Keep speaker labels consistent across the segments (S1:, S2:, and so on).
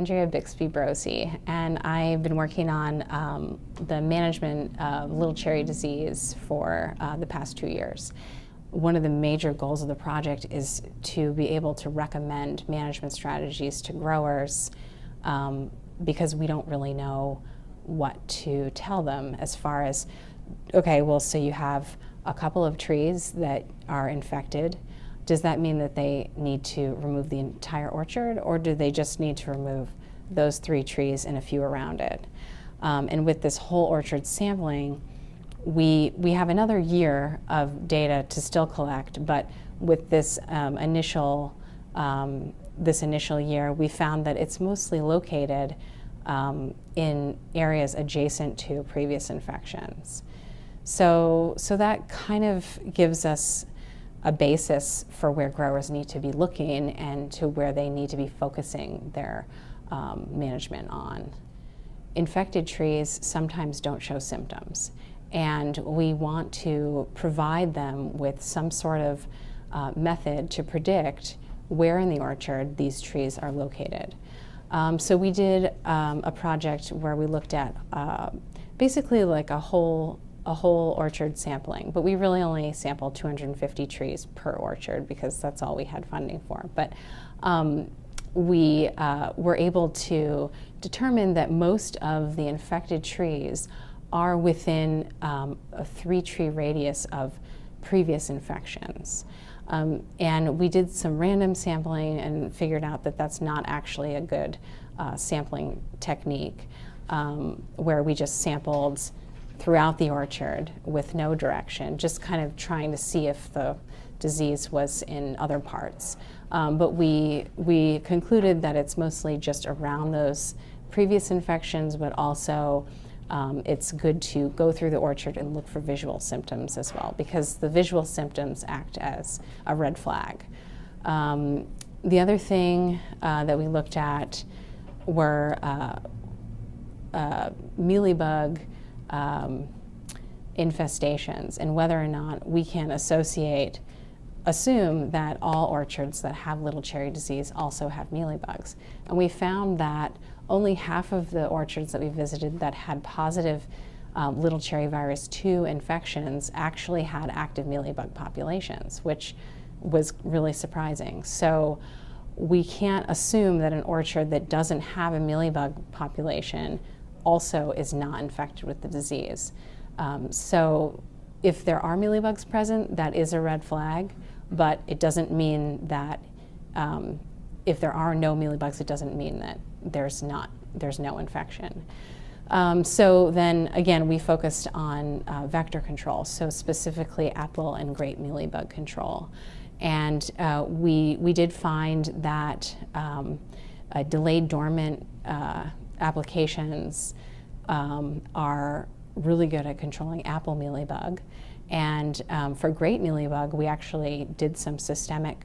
S1: Andrea Bixby-Brosi, and I've been working on the management of little cherry disease for the past 2 years. One of the major goals of the project is to be able to recommend management strategies to growers because we don't really know what to tell them as far as, okay, well, so you have a couple of trees that are infected. Does that mean that they need to remove the entire orchard, or do they just need to remove those 3 trees and a few around it? And with this whole orchard sampling, we have another year of data to still collect, but with this initial year, we found that it's mostly located in areas adjacent to previous infections. So that kind of gives us a basis for where growers need to be looking and to where they need to be focusing their management on. Infected trees sometimes don't show symptoms, and we want to provide them with some sort of method to predict where in the orchard these trees are located. So we did a project where we looked at basically like a whole orchard sampling, but we really only sampled 250 trees per orchard because that's all we had funding for. But we were able to determine that most of the infected trees are within a 3-tree radius of previous infections. And we did some random sampling and figured out that that's not actually a good sampling technique, where we just sampled throughout the orchard with no direction, just kind of trying to see if the disease was in other parts. But we concluded that it's mostly just around those previous infections, but also it's good to go through the orchard and look for visual symptoms as well, because the visual symptoms act as a red flag. The other thing that we looked at were mealybug infestations, and whether or not we can assume that all orchards that have little cherry disease also have mealybugs. And we found that only half of the orchards that we visited that had positive little cherry virus 2 infections actually had active mealybug populations, which was really surprising. So we can't assume that an orchard that doesn't have a mealybug population also is not infected with the disease. So if there are mealybugs present, that is a red flag, but it doesn't mean that if there are no mealybugs, it doesn't mean that there's no infection. So then again, we focused on vector control, so specifically apple and grape mealybug control. And we did find that delayed dormant applications are really good at controlling apple mealybug. And for grape mealybug, we actually did some systemic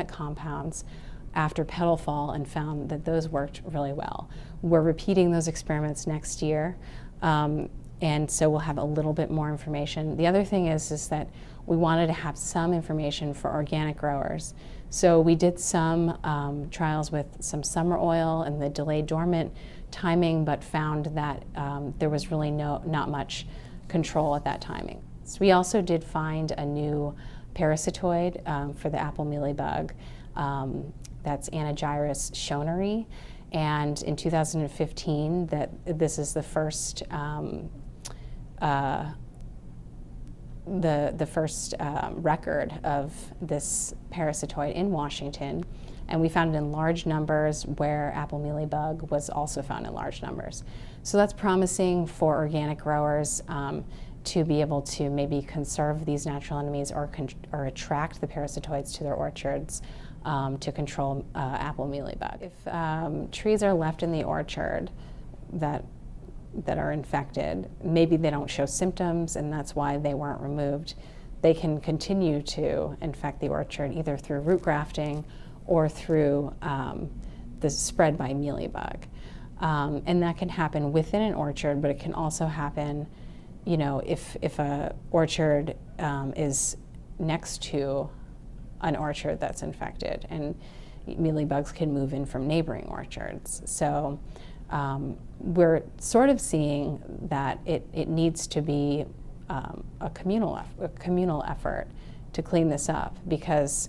S1: compounds after petal fall and found that those worked really well. We're repeating those experiments next year, and so we'll have a little bit more information. The other thing is that we wanted to have some information for organic growers. So we did some trials with some summer oil and the delayed dormant timing, but found that there was really not much control at that timing. So we also did find a new parasitoid for the apple mealybug. That's Anagyrus schoneri, and in 2015, this is the first record of this parasitoid in Washington, and we found it in large numbers where apple mealybug was also found in large numbers. So that's promising for organic growers to be able to maybe conserve these natural enemies or attract the parasitoids to their orchards to control apple mealybug. If trees are left in the orchard that are infected, maybe they don't show symptoms and that's why they weren't removed, they can continue to infect the orchard either through root grafting or through the spread by mealybug. And that can happen within an orchard, but it can also happen, you know, if a orchard is next to an orchard that's infected. And mealybugs can move in from neighboring orchards. So we're sort of seeing that it needs to be a communal effort to clean this up, because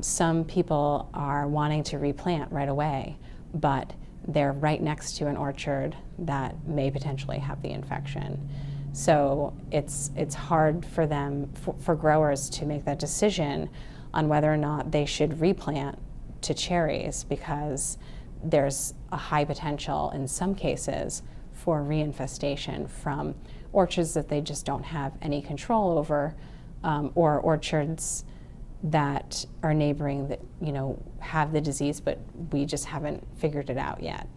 S1: some people are wanting to replant right away, but they're right next to an orchard that may potentially have the infection. So it's hard for them, for growers, to make that decision on whether or not they should replant to cherries, because there's a high potential in some cases for reinfestation from orchards that they just don't have any control over, or orchards that are neighboring that, you know, have the disease, but we just haven't figured it out yet,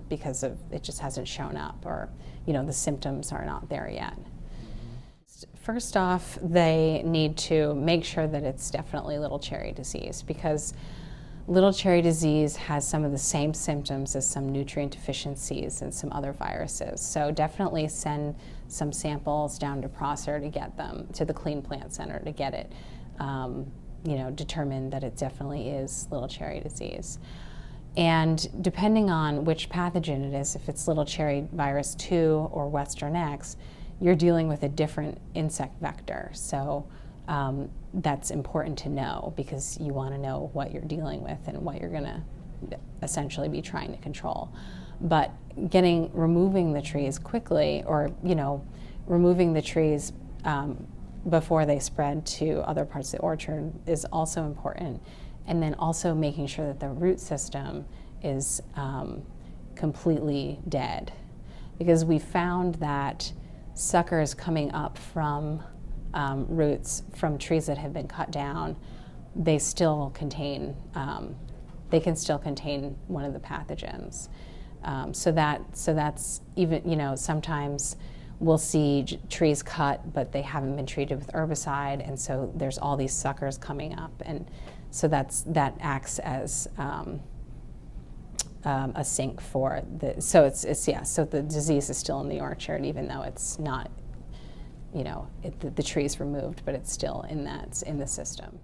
S1: because it just hasn't shown up, or, you know, the symptoms are not there yet. First off, they need to make sure that it's definitely little cherry disease, because little cherry disease has some of the same symptoms as some nutrient deficiencies and some other viruses. So definitely send some samples down to Prosser to get them to the Clean Plant Center to get it, you know, determine that it definitely is little cherry disease. And depending on which pathogen it is, if it's little cherry virus 2 or Western X, you're dealing with a different insect vector. So that's important to know, because you want to know what you're dealing with and what you're going to essentially be trying to control. But removing the trees quickly, or, you know, removing the trees before they spread to other parts of the orchard is also important. And then also making sure that the root system is completely dead, because we found that suckers coming up from roots from trees that have been cut down, they still contain, they can still contain one of the pathogens. So that's even, you know, sometimes we'll see trees cut, but they haven't been treated with herbicide, and so there's all these suckers coming up, and so that acts as a sink for the. So so the disease is still in the orchard, even though it's not, you know, the tree's removed, but it's still in the system.